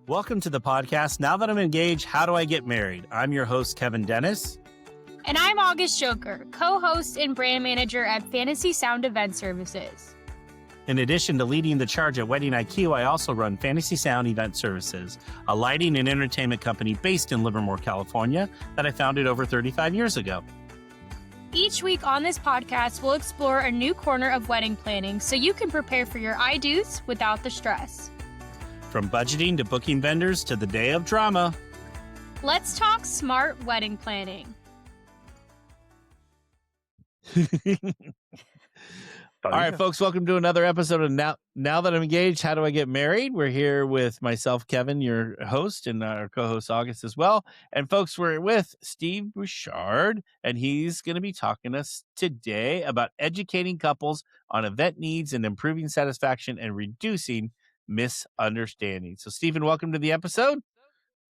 Welcome to the podcast. Now that I'm engaged, how do I get married? I'm your host, Kevin Dennis. And I'm August Joker, co-host and brand manager at Fantasy Sound Event Services. In addition to leading the charge at Wedding IQ, I also run Fantasy Sound Event Services, a lighting and entertainment company based in Livermore, California, that I founded over 35 years ago. Each week on this podcast, we'll explore a new corner of wedding planning so you can prepare for your I-dos without the stress. From budgeting to booking vendors to the day of drama. Let's talk smart wedding planning. All right, folks, welcome to another episode of Now That I'm Engaged, How Do I Get Married? We're here with myself, Kevin, your host, and our co-host, August, as well. And folks, we're with Steve Bouchard, and he's going to be talking to us today about educating couples on event needs and improving satisfaction and reducing misunderstandings. So, Stephen, welcome to the episode.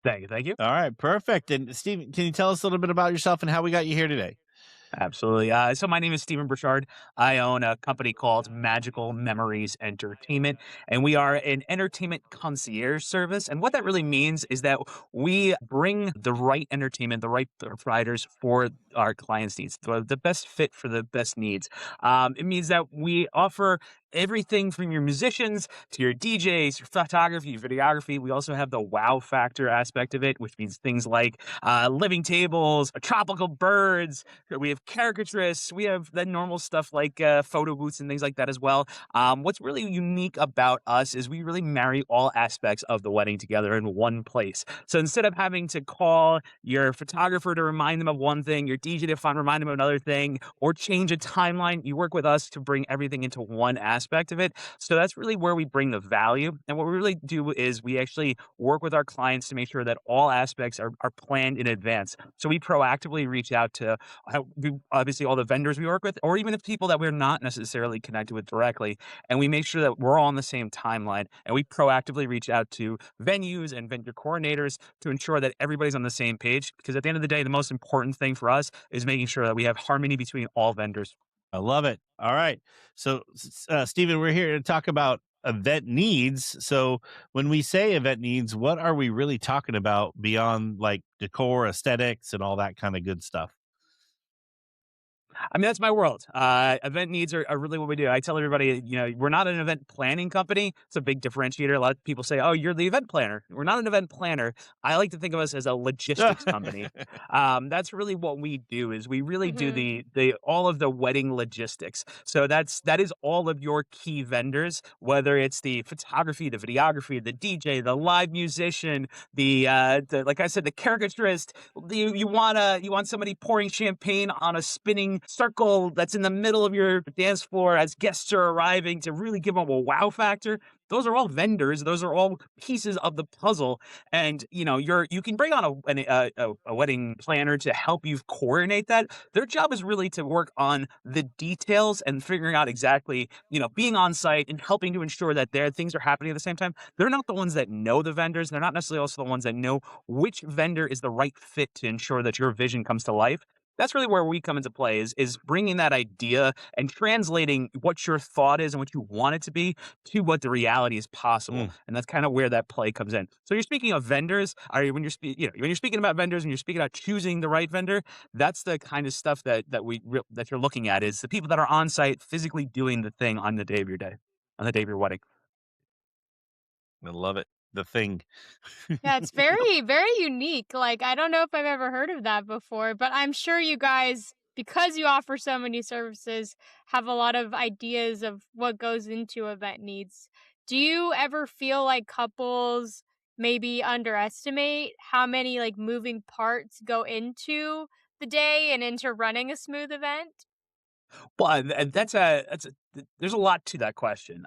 Thank you. All right, perfect. And Stephen, can you tell us a little bit about yourself and how we got you here today? Absolutely. So my name is Stephen Bouchard. I own a company called Magical Memories Entertainment, and we are an entertainment concierge service. And what that really means is that we bring the right entertainment, the right providers for our clients' needs, the best fit for the best needs. It means that we offer everything from your musicians to your DJs, your photography, your videography. We also have the wow factor aspect of it, which means things like living tables, tropical birds. We have caricaturists. We have the normal stuff like photo booths and things like that as well. What's really unique about us is we really marry all aspects of the wedding together in one place. So instead of having to call your photographer to remind them of one thing, your DJ to remind them of another thing, or change a timeline, you work with us to bring everything into one aspect of it. So that's really where we bring the value. And what we really do is we actually work with our clients to make sure that all aspects are planned in advance. So we proactively reach out to obviously all the vendors we work with, or even the people that we're not necessarily connected with directly. And we make sure that we're all on the same timeline. And we proactively reach out to venues and vendor coordinators to ensure that everybody's on the same page. Because at the end of the day, the most important thing for us is making sure that we have harmony between all vendors. I love it. All right. So, Stephen, we're here to talk about event needs. So when we say event needs, what are we really talking about beyond like decor, aesthetics, and all that kind of good stuff? I mean, that's my world. Event needs are really what we do. I tell everybody, we're not an event planning company. It's a big differentiator. A lot of people say, oh, you're the event planner. We're not an event planner. I like to think of us as a logistics company. That's really what we do is we really do the all of the wedding logistics. So that is all of your key vendors, whether it's the photography, the videography, the DJ, the live musician, the like I said, the caricaturist. You want somebody pouring champagne on a spinning circle that's in the middle of your dance floor as guests are arriving to really give them a wow factor. Those are all vendors. Those are all pieces of the puzzle. And, you can bring on a wedding planner to help you coordinate that. Their job is really to work on the details and figuring out exactly, being on site and helping to ensure that their things are happening at the same time. They're not the ones that know the vendors. They're not necessarily also the ones that know which vendor is the right fit to ensure that your vision comes to life. That's really where we come into play is bringing that idea and translating what your thought is and what you want it to be to what the reality is possible. And that's kind of where that play comes in. So you're speaking of vendors, when you're speaking about vendors and you're speaking about choosing the right vendor, that's the kind of stuff that you're looking at is the people that are on site physically doing the thing on the day of your wedding. I love it. The thing. Yeah, it's very, very unique. Like, I don't know if I've ever heard of that before, but I'm sure you guys, because you offer so many services, have a lot of ideas of what goes into event needs. Do you ever feel like couples maybe underestimate how many like moving parts go into the day and into running a smooth event? Well, there's a lot to that question.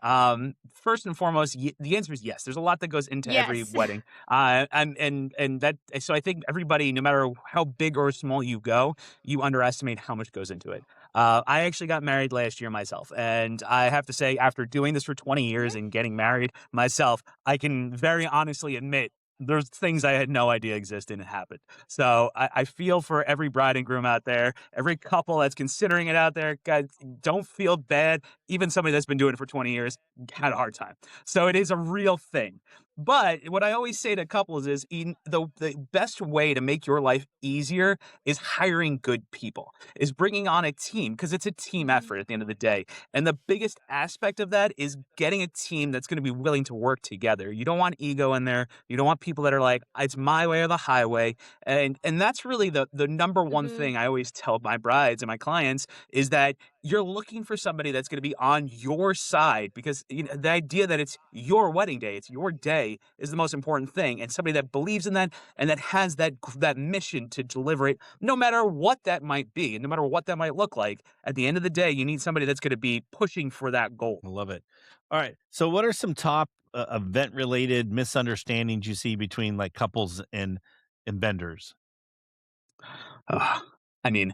First and foremost, the answer is yes. There's a lot that goes into every wedding. So I think everybody, no matter how big or small you go, you underestimate how much goes into it. I actually got married last year myself, and I have to say, after doing this for 20 years and getting married myself, I can very honestly admit there's things I had no idea existed and happened. So I feel for every bride and groom out there, every couple that's considering it out there. Guys, don't feel bad. even somebody that's been doing it for 20 years had a hard time. So it is a real thing. But what I always say to couples is the best way to make your life easier is hiring good people, is bringing on a team, because it's a team effort at the end of the day. And the biggest aspect of that is getting a team that's going to be willing to work together. You don't want ego in there. You don't want people that are like, it's my way or the highway. And that's really the number one thing I always tell my brides and my clients is that you're looking for somebody that's going to be on your side, because the idea that it's your wedding day, it's your day, is the most important thing. And somebody that believes in that and that has that mission to deliver it, no matter what that might be, and no matter what that might look like. At the end of the day, you need somebody that's going to be pushing for that goal. I love it. All right. So what are some top event-related misunderstandings you see between like couples and vendors? I mean,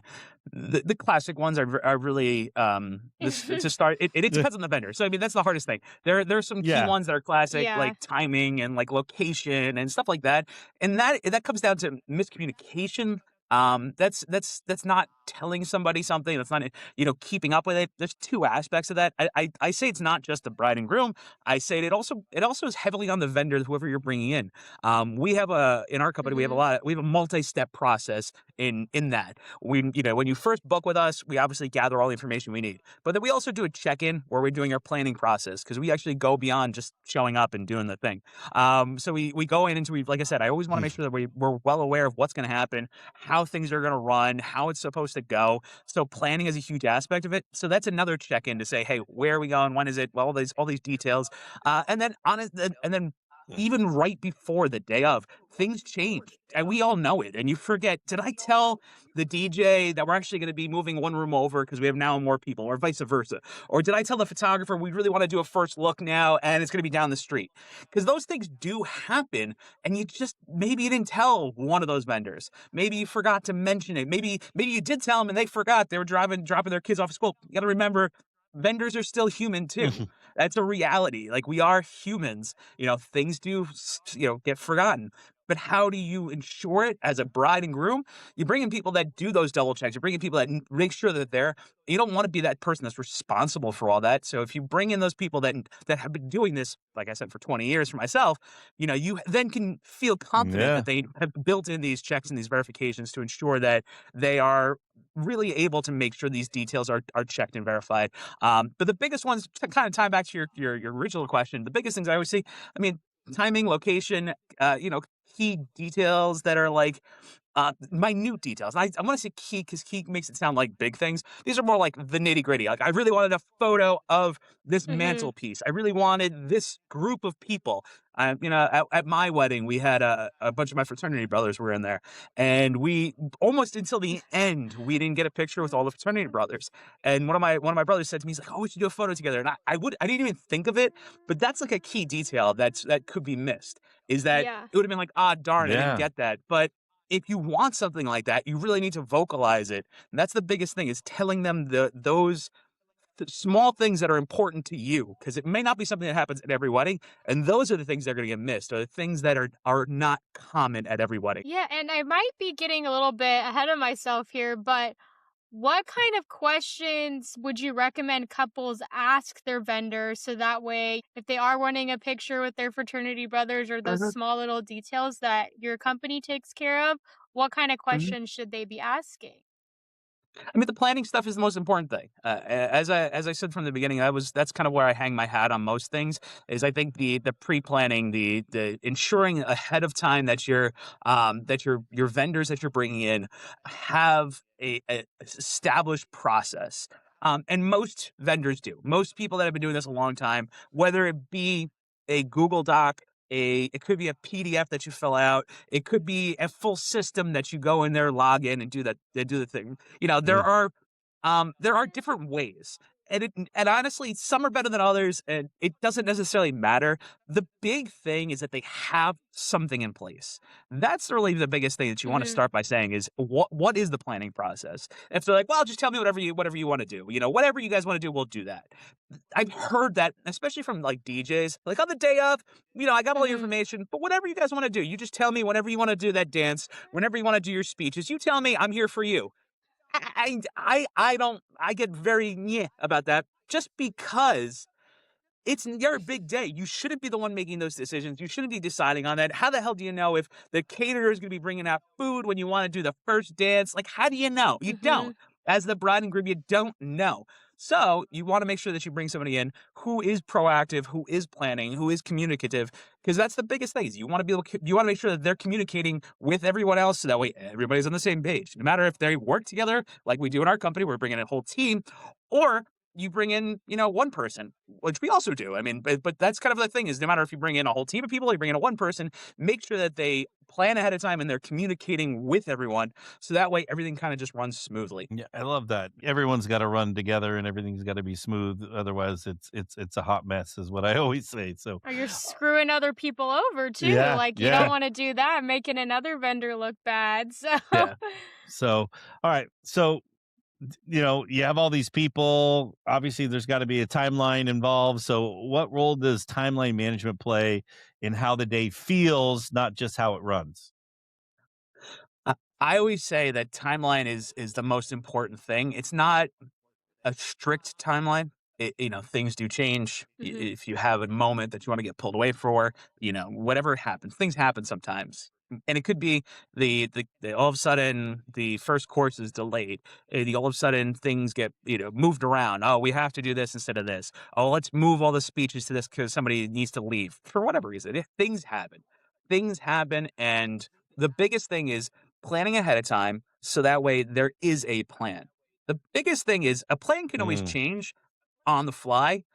the classic ones are really to start. It depends on the vendor. So I mean, that's the hardest thing. There's some key ones that are classic, like timing and like location and stuff like that. And that comes down to miscommunication. That's not telling somebody something. That's not keeping up with it. There's two aspects of that. I say it's not just the bride and groom. I say it also is heavily on the vendor, whoever you're bringing in. We have in our company we have a multi-step process in that. When you first book with us, we obviously gather all the information we need, but then we also do a check-in where we're doing our planning process, because we actually go beyond just showing up and doing the thing. So we go in into, like I said, I always want to make sure that we're well aware of what's going to happen, how things are going to run, how it's supposed to go. So planning is a huge aspect of it. So that's another check-in to say, hey, where are we going? When is it? Well, all these details. And then even right before the day of, things change, and we all know it. And you forget, did I tell the DJ that we're actually going to be moving one room over because we have now more people, or vice versa? Or did I tell the photographer we really want to do a first look now and it's going to be down the street? Because those things do happen, and maybe you didn't tell one of those vendors. Maybe you forgot to mention it. Maybe you did tell them and they forgot. They were dropping their kids off of school. You got to remember, vendors are still human too. That's a reality. Like, we are humans. Things do, get forgotten. But how do you ensure it as a bride and groom? You bring in people that do those double checks. You bring in people that make sure that they're. You don't want to be that person that's responsible for all that. So if you bring in those people that have been doing this, like I said, for 20 years for myself, you then can feel confident that they have built in these checks and these verifications to ensure that they are really able to make sure these details are checked and verified. But the biggest ones, to kind of tie back to your original question, the biggest things I always see, I mean, timing, location, key details that are like minute details. And I want to say key because key makes it sound like big things. These are more like the nitty gritty. Like, I really wanted a photo of this mantelpiece. I really wanted this group of people. At my wedding, we had a bunch of my fraternity brothers were in there, and we almost until the end we didn't get a picture with all the fraternity brothers. And one of my brothers said to me, he's like, "Oh, we should do a photo together." And I didn't even think of it, but that's like a key detail that could be missed. Is that it would have been like, darn, I didn't get that. But if you want something like that, you really need to vocalize it. And that's the biggest thing, is telling them those small things that are important to you, because it may not be something that happens at every wedding, and those are the things that are going to get missed, or the things that are not common at every wedding. Yeah, and I might be getting a little bit ahead of myself here, but what kind of questions would you recommend couples ask their vendors, so that way, if they are wanting a picture with their fraternity brothers, or those small little details that your company takes care of, what kind of questions should they be asking? I mean, the planning stuff is the most important thing. As I said from the beginning, that's kind of where I hang my hat on most things. Is I think the pre-planning, the ensuring ahead of time that your vendors that you're bringing in have a established process. And most vendors do. Most people that have been doing this a long time, whether it be a Google Doc, it could be a PDF that you fill out. It could be a full system that you go in there, log in, and do the thing. There are different ways. And honestly, some are better than others, and it doesn't necessarily matter. The big thing is that they have something in place. That's really the biggest thing that you want to start by saying is, what is the planning process? If they're like, well, just tell me whatever you want to do. Whatever you guys want to do, we'll do that. I've heard that, especially from like DJs, like, on the day of, I got all your information, but whatever you guys want to do, you just tell me whenever you want to do that dance, whenever you want to do your speeches, you tell me, I'm here for you. I get very about that. just because it's your big day. You shouldn't be the one making those decisions. You shouldn't be deciding on that. How the hell do you know if the caterer is going to be bringing out food when you want to do the first dance? Like, how do you know? You don't. As the bride and groom, you don't know. So you want to make sure that you bring somebody in who is proactive, who is planning, who is communicative, because that's the biggest thing. Is you want to make sure that they're communicating with everyone else, so that way everybody's on the same page. No matter if they work together, like we do in our company, we're bringing a whole team, or you bring in, one person, which we also do. I mean, but that's kind of the thing is no matter if you bring in a whole team of people or you bring in a one person, make sure that they plan ahead of time and they're communicating with everyone. So that way everything kind of just runs smoothly. Yeah, I love that. Everyone's got to run together and everything's got to be smooth. Otherwise it's a hot mess is what I always say. So Or you're screwing other people over too. Yeah, Like you yeah. don't want to do that, making another vendor look bad. So Yeah. So, all right. So, you have all these people. Obviously, there's got to be a timeline involved. So, what role does timeline management play in how the day feels, not just how it runs? I always say that timeline is the most important thing. It's not a strict timeline. Things do change. If you have a moment that you want to get pulled away for, whatever happens, things happen sometimes. And it could be the all of a sudden the first course is delayed. All of a sudden things get moved around. Oh, we have to do this instead of this. Oh, let's move all the speeches to this because somebody needs to leave for whatever reason. Things happen, and the biggest thing is planning ahead of time so that way there is a plan. The biggest thing is a plan can always change on the fly,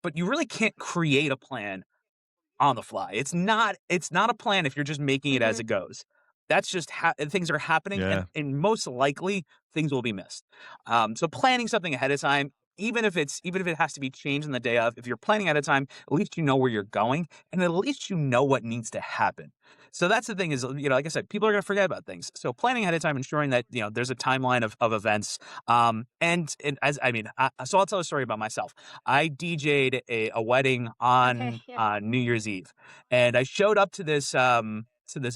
but you really can't create a plan on the fly. It's not a plan if you're just making it as it goes. That's just things are happening, and most likely things will be missed. So planning something ahead of time, even if it has to be changed on the day of, if you're planning ahead of time, at least you know where you're going, and at least you know what needs to happen. So that's the thing is, like I said, people are going to forget about things. So planning ahead of time, ensuring that, there's a timeline of events. So I'll tell a story about myself. I DJ'd a wedding on New Year's Eve, and I showed up to this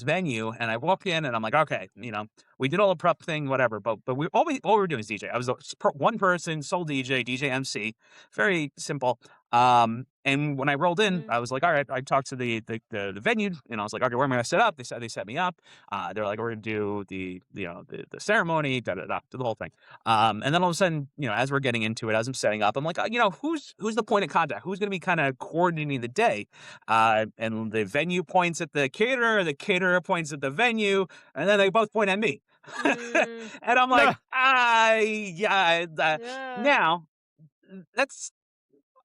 venue, and I walk in and I'm like, okay, we did all the prep thing, whatever, but all we were doing is DJ. I was one person, sole DJ MC, very simple. And when I rolled in, I was like, all right, I talked to the venue, and I was like, okay, where am I going to set up? They set me up. They're like, we're going to do the ceremony, do the whole thing. And then all of a sudden, as we're getting into it, as I'm setting up, I'm like, who's the point of contact? Who's going to be kind of coordinating the day? And the venue points at the caterer points at the venue, and then they both point at me. And I'm like, now that's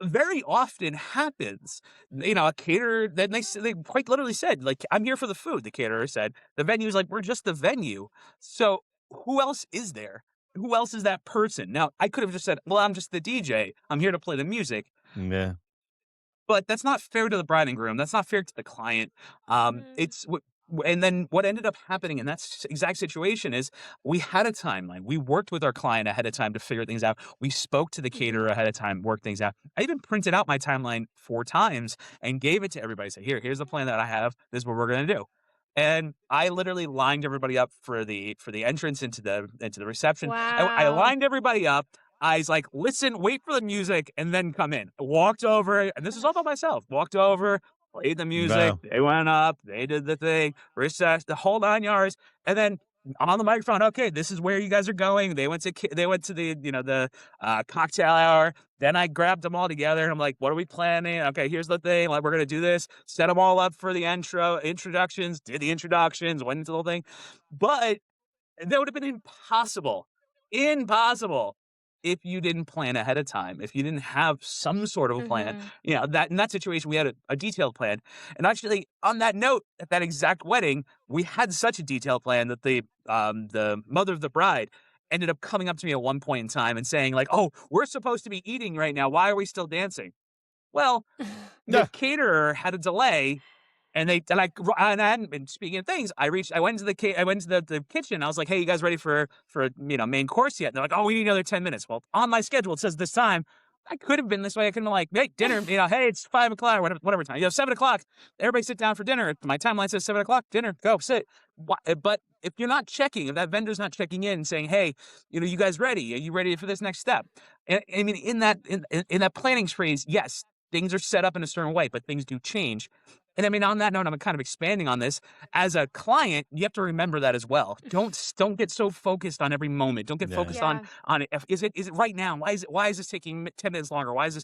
very often happens. A caterer, then they quite literally said, like, I'm here for the food. The caterer said, the venue's like, we're just the venue. So who else is there? Who else is that person? Now, I could have just said, well, I'm just the DJ. I'm here to play the music. Yeah. But that's not fair to the bride and groom. That's not fair to the client. And then what ended up happening in that exact situation is we had a timeline. We worked with our client ahead of time to figure things out. We spoke to the caterer ahead of time, worked things out. I even printed out my timeline 4 times and gave it to everybody. Say, here's the plan that I have. This is what we're going to do. And I literally lined everybody up for the entrance into the reception. Wow. I lined everybody up. I was like, listen, wait for the music and then come in. I walked over, and this is all by myself. Walked over, played the music. Wow. They went up. They did the thing. Recessed the whole 9 yards. And then on the microphone, okay, this is where you guys are going. They went to the cocktail hour. Then I grabbed them all together, and I'm like, what are we planning? Okay, here's the thing. Like, we're gonna do this. Set them all up for the introductions. Did the introductions. Went into the whole thing. But that would have been impossible if you didn't plan ahead of time, if you didn't have some sort of a plan. That in that situation, we had a detailed plan. And actually, on that note, at that exact wedding, we had such a detailed plan that the mother of the bride ended up coming up to me at one point in time and saying, like, oh, we're supposed to be eating right now. Why are we still dancing? Well, the caterer had a delay. And I hadn't been speaking of things. I went to the kitchen. I was like, "Hey, you guys ready for main course yet?" And they're like, "Oh, we need another 10 minutes." Well, on my schedule it says this time. I could have been this way. I could have been like, "Hey, dinner. Hey, it's 5 o'clock or whatever time. 7 o'clock. Everybody sit down for dinner." My timeline says 7 o'clock. Dinner. Go sit. But if you're not checking, if that vendor's not checking in and saying, hey, you guys ready? Are you ready for this next step? I mean, in that planning phase, yes, things are set up in a certain way, but things do change. And I mean, on that note, I'm kind of expanding on this. As a client, you have to remember that as well. Don't get so focused on every moment. Don't get Yeah. focused Yeah. on is it right now? Why is this taking 10 minutes longer? Why is this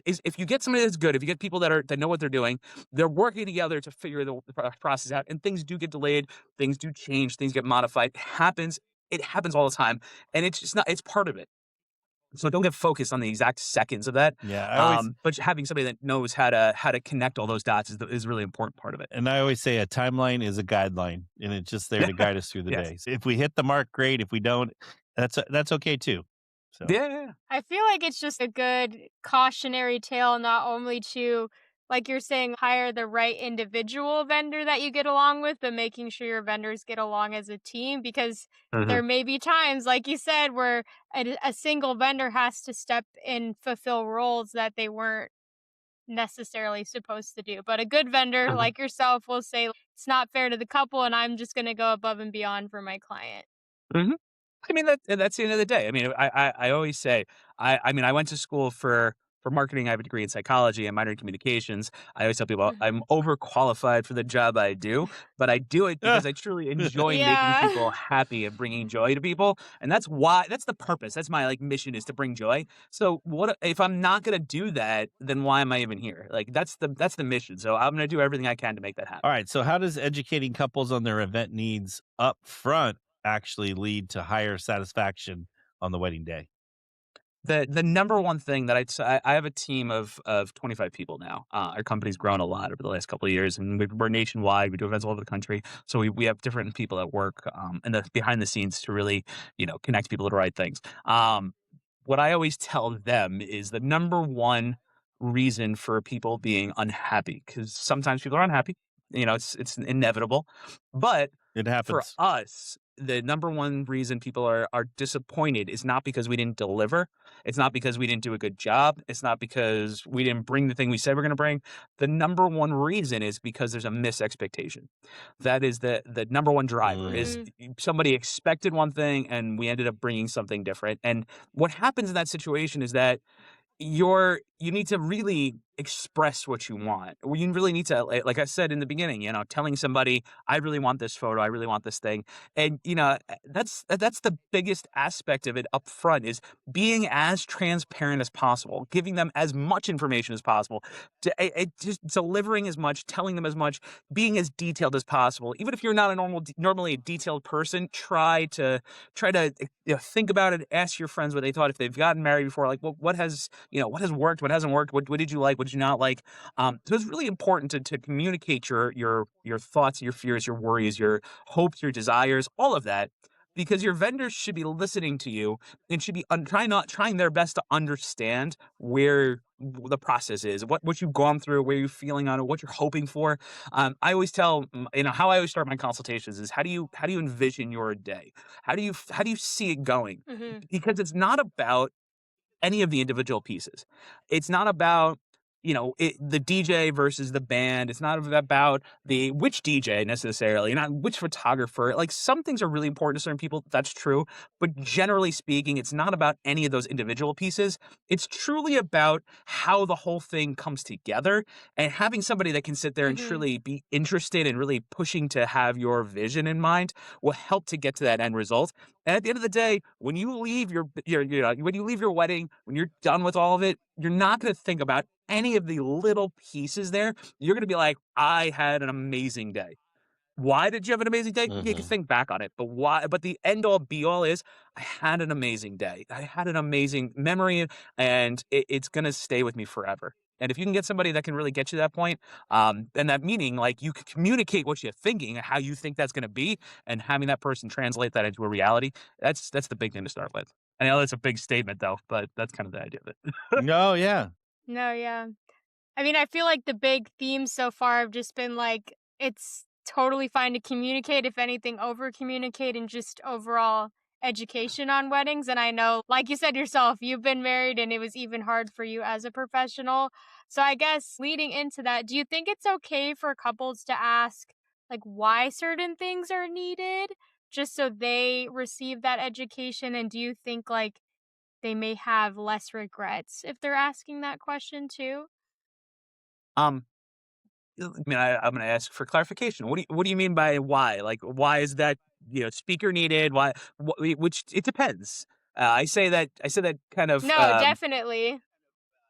if you get somebody that's good, if you get people that know what they're doing, they're working together to figure the process out, and things do get delayed, things do change, things get modified. It happens all the time, and it's just not. It's part of it. So don't get focused on the exact seconds of that. Yeah, I always But having somebody that knows how to connect all those dots is a really important part of it. and I always say a timeline is a guideline, and it's just there to guide us through the Yes. day. So if we hit the mark, great. If we don't, that's okay too. So Yeah. I feel like it's just a good cautionary tale, not only to, like you're saying, hire the right individual vendor that you get along with, but making sure your vendors get along as a team, because there may be times, like you said, where a single vendor has to step and fulfill roles that they weren't necessarily supposed to do. But a good vendor Mhm. like yourself will say, it's not fair to the couple, and I'm just going to go above and beyond for my client. Mhm. I mean, that's the end of the day. I mean, I always say, I mean, I went to school for marketing. I have a degree in psychology and minor in communications. I always tell people Mhm. I'm overqualified for the job I do, but I do it because I truly enjoy making Yeah. people happy and bringing joy to people. And that's the purpose. That's my mission, is to bring joy. So what if I'm not going to do that, then why am I even here? Like that's the mission. So I'm going to do everything I can to make that happen. all right. So how does educating couples on their event needs up front actually lead to higher satisfaction on the wedding day? The number one thing that I have a team of 25 people now. Our company's grown a lot over the last couple of years, and we're nationwide. We do events all over the country, so we have different people that work in the behind the scenes to really connect people to the right things. What I always tell them is the number one reason for people being unhappy, because sometimes people are unhappy. It's inevitable, but It for happens. us, the number one reason people are disappointed is not because we didn't deliver. It's not because we didn't do a good job. It's not because we didn't bring the thing we said we're going to bring. The number one reason is because there's a misexpectation. That is the number one driver, is Mhm. somebody expected one thing and we ended up bringing something different. And what happens in that situation is that you need to really express what you want. Or you really need to, like I said in the beginning, telling somebody, I really want this photo, I really want this thing. And that's the biggest aspect of it up front, is being as transparent as possible, giving them as much information as possible, just delivering as much, telling them as much, being as detailed as possible. Even if you're not normally a detailed person, try to think about it. Ask your friends what they thought, if they've gotten married before, like what has worked, what hasn't worked, what did you like, what did you not like. So it's really important to communicate your thoughts, your fears, your worries, your hopes, your desires, all of that, because your vendors should be listening to you and should be trying their best to understand where the process is, what you've gone through, where you're feeling on it, what you're hoping for. I always tell how I always start my consultations is, how do you envision your day? How do you see it going? Mhm. Because it's not about any of the individual pieces. It's not about the DJ versus the band. It's not about the which DJ necessarily, not which photographer. Like, some things are really important to certain people. That's true, but generally speaking, it's not about any of those individual pieces. It's truly about how the whole thing comes together, and having somebody that can sit there and Mhm. truly be interested and really pushing to have your vision in mind will help to get to that end result. And at the end of the day, when you leave when you leave your wedding, when you're done with all of it, you're not going to think about any of the little pieces there. You're going to be like, I had an amazing day. Why did you have an amazing day? You can Mhm. think back on it, but why? But the end all be all is, I had an amazing day. I had an amazing memory, and it's going to stay with me forever. And if you can get somebody that can really get you to that point, and that meaning, like, you can communicate what you're thinking, how you think that's going to be, and having that person translate that into a reality, that's the big thing to start with. I know that's a big statement, though, but that's kind of the idea of it. No, yeah. No, yeah. I mean, I feel like the big themes so far have just been like, it's totally fine to communicate, if anything, over communicate, and just overall education on weddings. And I know, like you said yourself, you've been married and it was even hard for you as a professional. So I guess leading into that, do you think it's okay for couples to ask like why certain things are needed, just so they receive that education? And do you think like they may have less regrets if they're asking that question too? Um, I mean, I'm going to ask for clarification. What do you mean by why? Like, why is that speaker needed? Why? Which it depends. I say that kind of. No, definitely.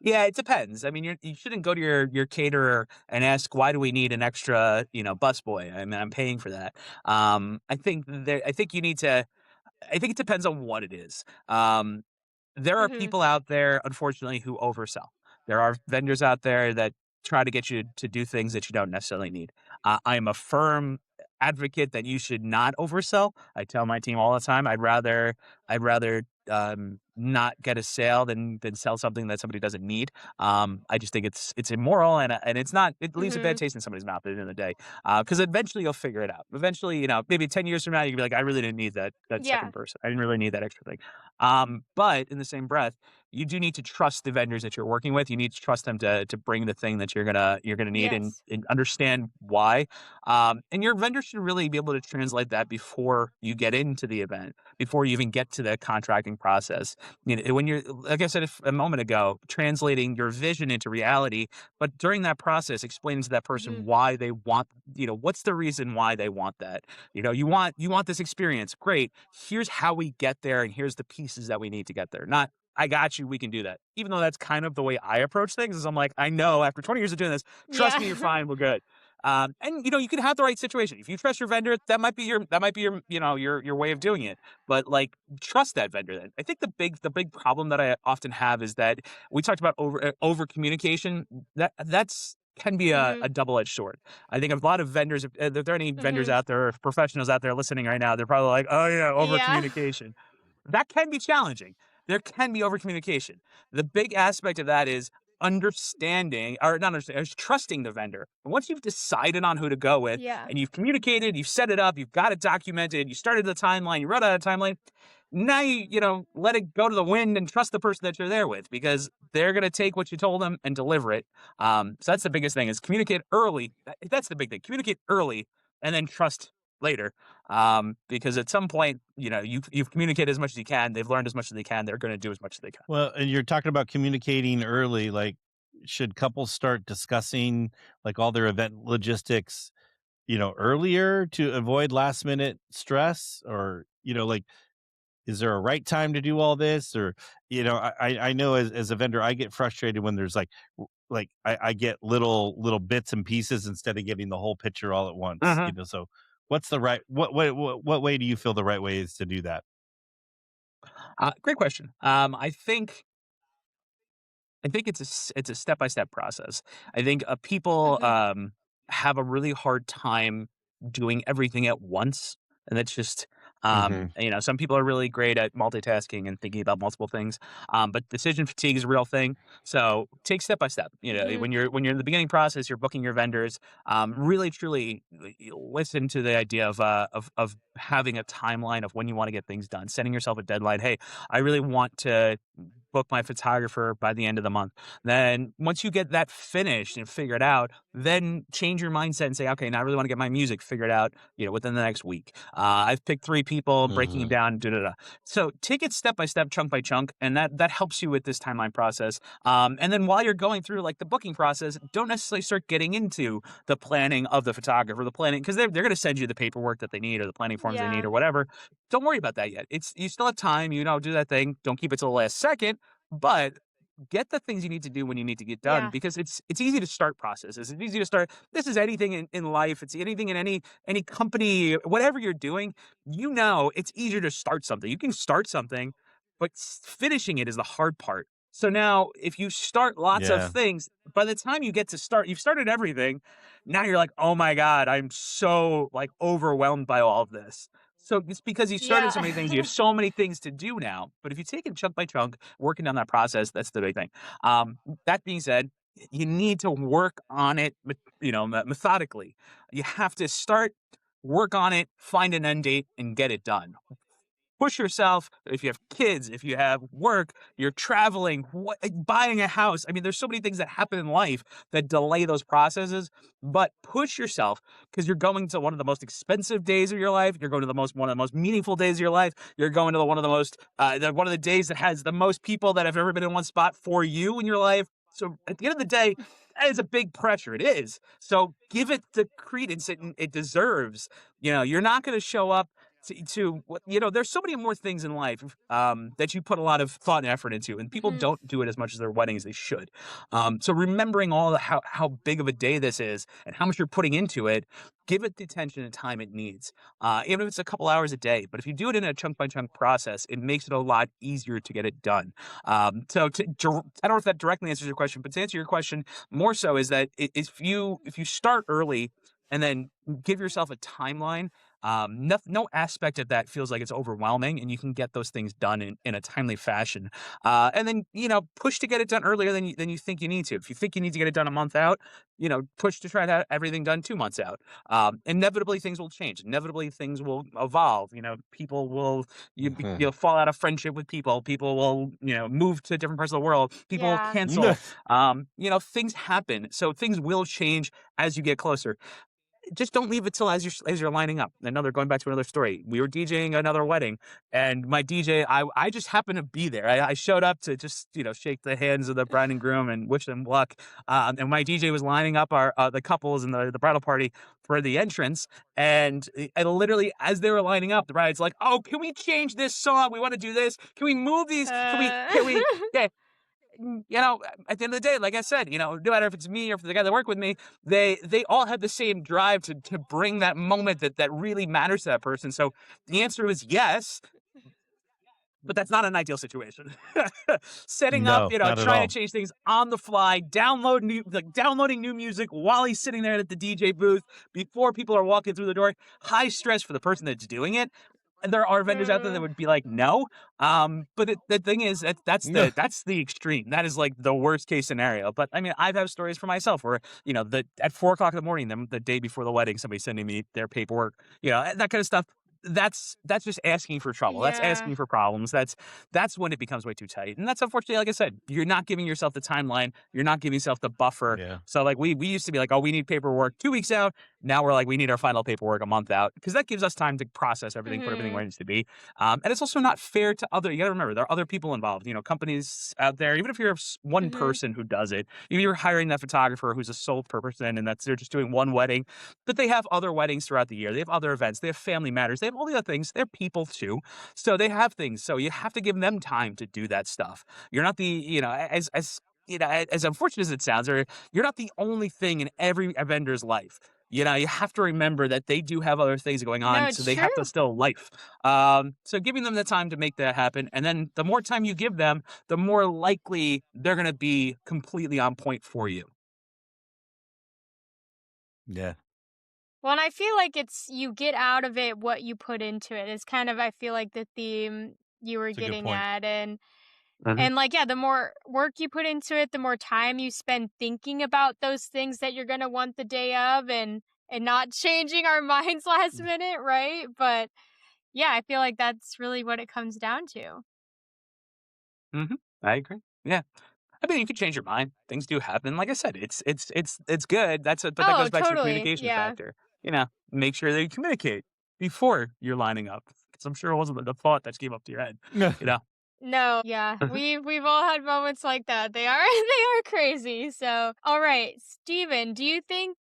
Yeah, it depends. I mean, you shouldn't go to your caterer and ask, why do we need an extra busboy? I mean, I'm paying for that. I think you need to. I think it depends on what it is. There are Mhm. people out there, unfortunately, who oversell. There are vendors out there that try to get you to do things that you don't necessarily need. I am a firm advocate that you should not oversell. I tell my team all the time, I'd rather not get a sale than sell something that somebody doesn't need. I just think it's immoral and it's not. It leaves a bad Mhm. taste in somebody's mouth at the end of the day. Because eventually you'll figure it out. Eventually, maybe 10 years from now, you can be like, I really didn't need that Yeah. second person. I didn't really need that extra thing. But in the same breath, you do need to trust the vendors that you're working with. You need to trust them to bring the thing that you're gonna need Yes. and understand why. And your vendor should really be able to translate that before you get into the event, before you even get to the contracting process. When you're, like I said a moment ago, translating your vision into reality, but during that process, explaining to that person Mhm. why they want, what's the reason why they want that. You want this experience. Great. Here's how we get there, and here's the pieces that we need to get there. Not, I got you, we can do that. Even though that's kind of the way I approach things, is I'm like, I know after 20 years of doing this, trust Yeah. me, you're fine, we're good. And you can have the right situation. If you trust your vendor, that might be your your way of doing it. But like, trust that vendor. Then I think the big problem that I often have is that we talked about over communication. That's can be a, Mhm. a double-edged sword. I think a lot of vendors, if there are any vendors Mhm. out there or professionals out there listening right now, they're probably like, oh yeah, over Yeah. communication. That can be challenging. There can be over communication. The big aspect of that is understanding, or not understanding, is trusting the vendor. And once you've decided on who to go with Yeah. and you've communicated, you've set it up, you've got it documented, you started the timeline, you wrote out a timeline, now let it go to the wind and trust the person that you're there with, because they're going to take what you told them and deliver it. So that's the biggest thing, is communicate early. That's the big thing. Communicate early and then trust later. Because at some point, you've communicated as much as you can. They've learned as much as they can. They're going to do as much as they can. Well, and you're talking about communicating early. Like, should couples start discussing like all their event logistics, earlier to avoid last minute stress? Or, like, is there a right time to do all this? Or, I know as a vendor, I get frustrated when there's like I get little bits and pieces instead of getting the whole picture all at once. Uh-huh. So what's the right what way do you feel the right way is to do that? Great question. I think it's a step by step process. I think people Mhm. have a really hard time doing everything at once, and that's just Hmm. some people are really great at multitasking and thinking about multiple things. But decision fatigue is a real thing. So take step by step. Mhm. When you're in the beginning process, you're booking your vendors. Really truly listen to the idea of having a timeline of when you want to get things done, setting yourself a deadline. Hey, I really want to book my photographer by the end of the month. Then once you get that finished and figured out, then change your mindset and say, okay, now I really want to get my music figured out, within the next week. I've picked 3 people, breaking them Hmm. down, da da da. So take it step by step, chunk by chunk, and that helps you with this timeline process. And then while you're going through like the booking process, don't necessarily start getting into the planning of the photographer, the planning, because they're going to send you the paperwork that they need or the planning forms they need Yeah. or whatever. Don't worry about that yet. You still have time, do that thing. Don't keep it till the last second, but get the things you need to do when you need to get done, Yeah. because it's easy to start processes. It's easy to start. This is anything in life. It's anything in any company, whatever you're doing. It's easier to start something. You can start something, but finishing it is the hard part. So now, if you start lots of Yeah. things, by the time you get to start, you've started everything. Now you're like, oh my God, I'm so like overwhelmed by all of this. So it's because you started so many things. You have Yeah. so many things to do now. But if you take it chunk by chunk, working down that process, that's the big thing. That being said, you need to work on it, methodically. You have to start, work on it, find an end date, and get it done. push yourself. If you have kids, if you have work, you're traveling, buying a house. I mean, there's so many things that happen in life that delay those processes, but push yourself because you're going to one of the most expensive days of your life. You're going to one of the most meaningful days of your life. You're going to one of the most, one of the days that has the most people that have ever been in one spot for you in your life. So at the end of the day, that is a big pressure. It is. So give it the credence it deserves. You're not going to show up there's so many more things in life that you put a lot of thought and effort into, and people don't do it as much as their wedding as they should. So remembering how big of a day this is and how much you're putting into it, give it the attention and time it needs, even if it's a couple hours a day. But if you do it in a chunk by chunk process, it makes it a lot easier to get it done. I don't know if that directly answers your question, but to answer your question more so is that if you start early and then give yourself a timeline, no aspect of that feels like it's overwhelming, and you can get those things done in a timely fashion. And then, push to get it done earlier than you think you need to. If you think you need to get it done a month out, push to try to have everything done 2 months out. Inevitably things will change. Inevitably things will evolve. People will, you'll fall out of friendship with people. People will, move to different parts of the world. People will cancel. Things happen. So things will change as you get closer. Just don't leave it till as you're lining up. Going back to another story. We were DJing another wedding, and my DJ, I just happened to be there. I showed up to just shake the hands of the bride and groom and wish them luck. And my DJ was lining up the couples and the bridal party for the entrance, and literally as they were lining up, the bride's like, "Oh, can we change this song? We want to do this. Can we move these? Can we?" Yeah. At the end of the day, like I said, no matter if it's me or if the guy that worked with me, they all have the same drive to bring that moment that really matters to that person. So the answer is yes, but that's not an ideal situation. Setting up, trying to change things on the fly, downloading new music while he's sitting there at the DJ booth before people are walking through the door. High stress for the person that's doing it. And there are vendors out there that would be like, no. But the thing is, that's the extreme. That is like the worst case scenario. But I mean, I've had stories for myself where, at 4 o'clock in the morning, the day before the wedding, somebody sending me their paperwork, that kind of stuff. That's just asking for trouble. That's asking for problems. That's when it becomes way too tight. And that's unfortunately, like I said, you're not giving yourself the timeline. You're not giving yourself the buffer. Yeah. So like we used to be like, oh, we need paperwork 2 weeks out. Now we're like, we need our final paperwork a month out, because that gives us time to process everything, put everything where it needs to be. And it's also not fair to you got to remember, there are other people involved, companies out there, even if you're one person who does it, if you're hiring that photographer who's a sole person and they're just doing one wedding, but they have other weddings throughout the year. They have other events. They have family matters. They have all the other things. They're people too. So they have things. So you have to give them time to do that stuff. You're not as unfortunate as it sounds, or you're not the only thing in every vendor's life. You have to remember that they do have other things going on, No, so they have to still life. So giving them the time to make that happen, and then the more time you give them, the more likely they're going to be completely on point for you. Yeah. Well, and I feel like you get out of it what you put into it. It's kind of, I feel like, the theme you were That's a good getting point. at. And like, the more work you put into it, the more time you spend thinking about those things that you're going to want the day of, and not changing our minds last minute, right? But yeah, I feel like that's really what it comes down to. I agree. Yeah. I mean, you can change your mind. Things do happen. Like I said, it's good. But that Oh, goes back to the totally. communication Yeah. factor. Make sure that you communicate before you're lining up, because I'm sure it wasn't the thought that came up to your head. No, yeah. We've all had moments like that. They are they are crazy. So, all right, Steven, do you think,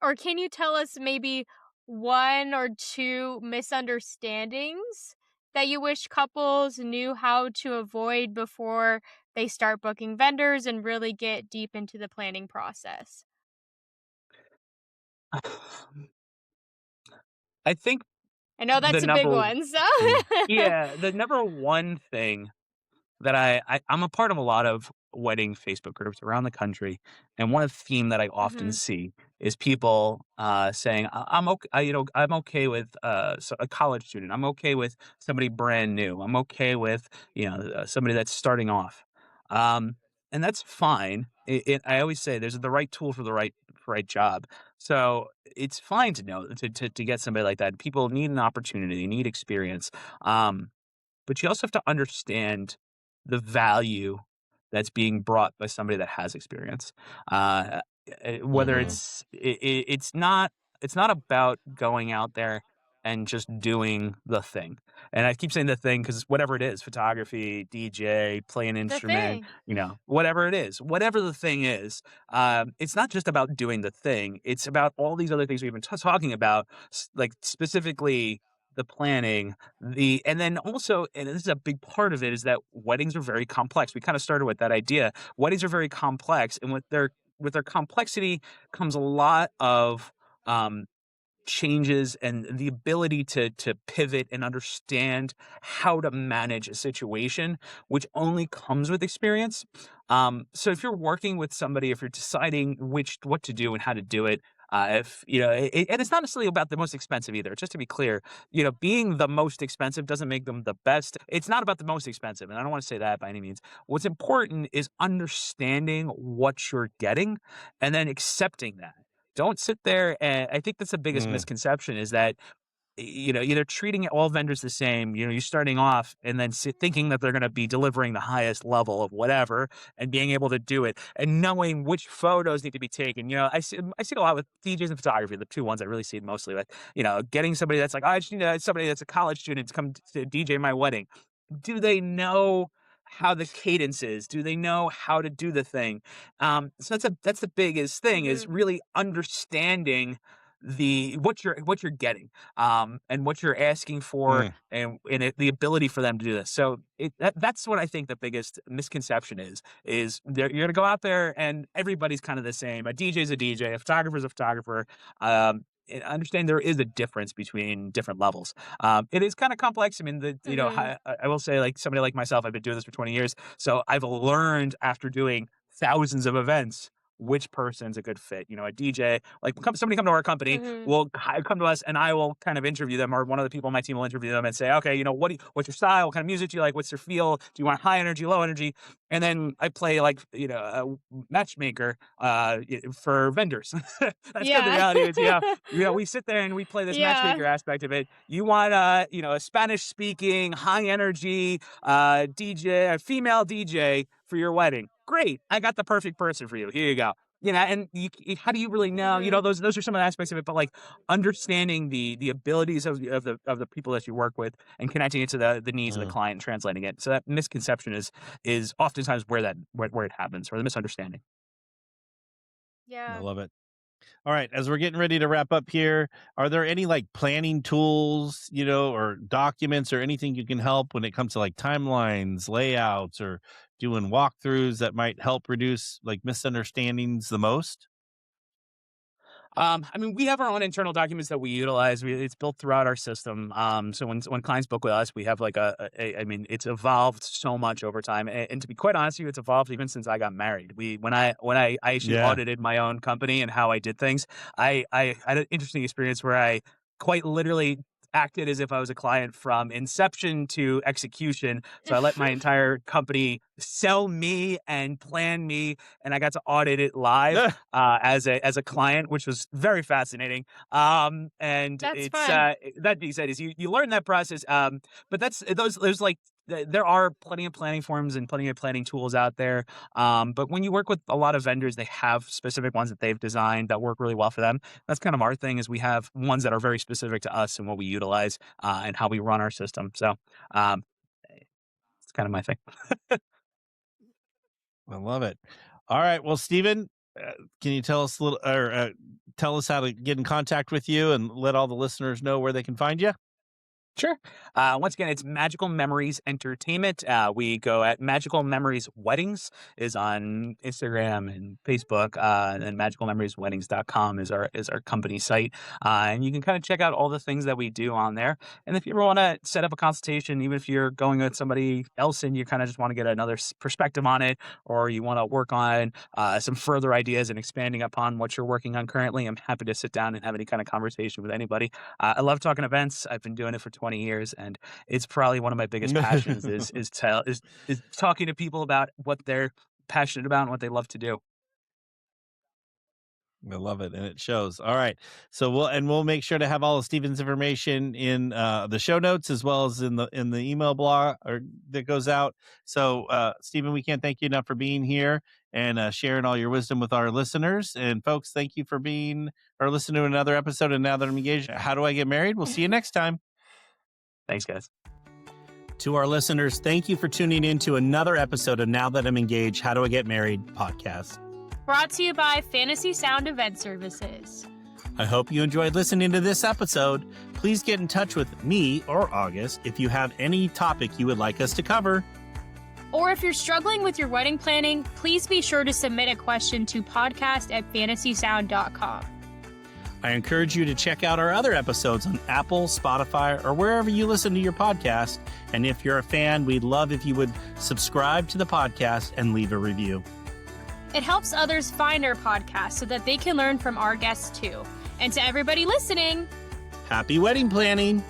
or can you tell us maybe 1 or 2 misunderstandings that you wish couples knew how to avoid before they start booking vendors and really get deep into the planning process? I think I know the that's a big number one, so. the number one thing that I'm a part of a lot of wedding Facebook groups around the country, and one theme that I often see is people saying, I'm okay, I'm okay with a college student. I'm okay with somebody brand new. I'm okay with somebody that's starting off, and that's fine. I always say there's the right tool for the right job. So it's fine to know to get somebody like that. People need an opportunity, need experience. Um, but you also have to understand the value that's being brought by somebody that has experience. Uh, Whether Hmm. it's not about going out there and just doing the thing. And I keep saying the thing because whatever it is, photography, DJ, play an The instrument, thing. whatever it is, whatever the thing is, it's not just about doing the thing. It's about all these other things we've been talking about, like specifically the planning, and then also, and this is a big part of it, is that weddings are very complex. We kind of started with that idea. Weddings are very complex, and with their complexity comes a lot of um, changes and the ability to pivot and understand how to manage a situation, which only comes with experience. So if you're working with somebody, if you're deciding what to do and how to do it, if and it's not necessarily about the most expensive either. Just to be clear, being the most expensive doesn't make them the best. It's not about the most expensive, and I don't want to say that by any means. What's important is understanding what you're getting and then accepting that. Don't sit there, and I think that's the biggest Mm. misconception is that, either treating all vendors the same, you're starting off and then thinking that they're going to be delivering the highest level of whatever and being able to do it and knowing which photos need to be taken. I see it a lot with DJs and photography, the two ones I really see it mostly with, getting somebody that's like, oh, I just need somebody that's a college student to come to DJ my wedding. Do they know how the cadence is? Do they know how to do the thing? So that's the biggest thing, is Hmm. really understanding what you're getting, and what you're asking for, Mm. the ability for them to do this. So that's what I think the biggest misconception is you're going to go out there and everybody's kind of the same. A DJ is a DJ, a photographer is a photographer. And understand there is a difference between different levels. It is kind of complex. I mean, Hmm. I will say, like somebody like myself, I've been doing this for 20 years, so I've learned after doing thousands of events which person's a good fit. A DJ, like somebody come to our company, Hmm. will come to us, and I will kind of interview them, or one of the people on my team will interview them and say, okay, what's your style? What kind of music do you like? What's your feel? Do you want high energy, low energy? And then I play like a matchmaker for vendors. That's kind of the Yeah. reality is, we sit there and we play this Yeah. matchmaker aspect of it. You want a Spanish speaking, high energy DJ, a female DJ for your wedding. Great. I got the perfect person for you. Here you go. And how do you really know? Hmm. Those are some of the aspects of it, but like understanding the abilities of the people that you work with and connecting it to the needs of the Mm. client and translating it. So that misconception is oftentimes where it happens, or the misunderstanding. I Yeah. love it. All right, as we're getting ready to wrap up here, are there any like planning tools, or documents or anything you can help when it comes to like timelines, layouts, or doing walkthroughs that might help reduce like misunderstandings the most? I mean, we have our own internal documents that we utilize. It's built throughout our system. So when clients book with us, we have like I mean, it's evolved so much over time. And to be quite honest with you, it's evolved even since I got married. When I actually Yeah. audited my own company and how I did things, I had an interesting experience where I quite literally acted as if I was a client from inception to execution. So I let my entire company sell me and plan me, and I got to audit it live as a client, which was very fascinating. And That's it's fun. that being said, is you learn that process. But that's those there's like there are plenty of planning forms and plenty of planning tools out there. But when you work with a lot of vendors, they have specific ones that they've designed that work really well for them. That's kind of our thing, is we have ones that are very specific to us and what we utilize, and how we run our system. So um, it's kind of my thing. I love it. All right. Well, Stephen, can you tell us a little, or tell us how to get in contact with you and let all the listeners know where they can find you? Sure. Once again, it's Magical Memories Entertainment. We go at Magical Memories Weddings is on Instagram and Facebook, and magicalmemoriesweddings.com is our company site. And you can kind of check out all the things that we do on there. And if you ever want to set up a consultation, even if you're going with somebody else and you kind of just want to get another perspective on it, or you want to work on some further ideas and expanding upon what you're working on currently, I'm happy to sit down and have any kind of conversation with anybody. I love talking events. I've been doing it for 20 years, and it's probably one of my biggest passions is talking to people about what they're passionate about and what they love to do. I love it, and it shows. All right, so we'll make sure to have all of Stephen's information in the show notes as well as in the email blog that goes out. So, Stephen, we can't thank you enough for being here and sharing all your wisdom with our listeners. And folks, thank you for being or listening to another episode of Now That I'm Engaged. How do I get married? We'll see you next time. Thanks, guys. To our listeners, thank you for tuning in to another episode of Now That I'm Engaged, How Do I Get Married podcast. Brought to you by Fantasy Sound Event Services. I hope you enjoyed listening to this episode. Please get in touch with me or August if you have any topic you would like us to cover. Or if you're struggling with your wedding planning, please be sure to submit a question to podcast@fantasysound.com. I encourage you to check out our other episodes on Apple, Spotify, or wherever you listen to your podcast. And if you're a fan, we'd love if you would subscribe to the podcast and leave a review. It helps others find our podcast so that they can learn from our guests too. And to everybody listening, Happy wedding planning!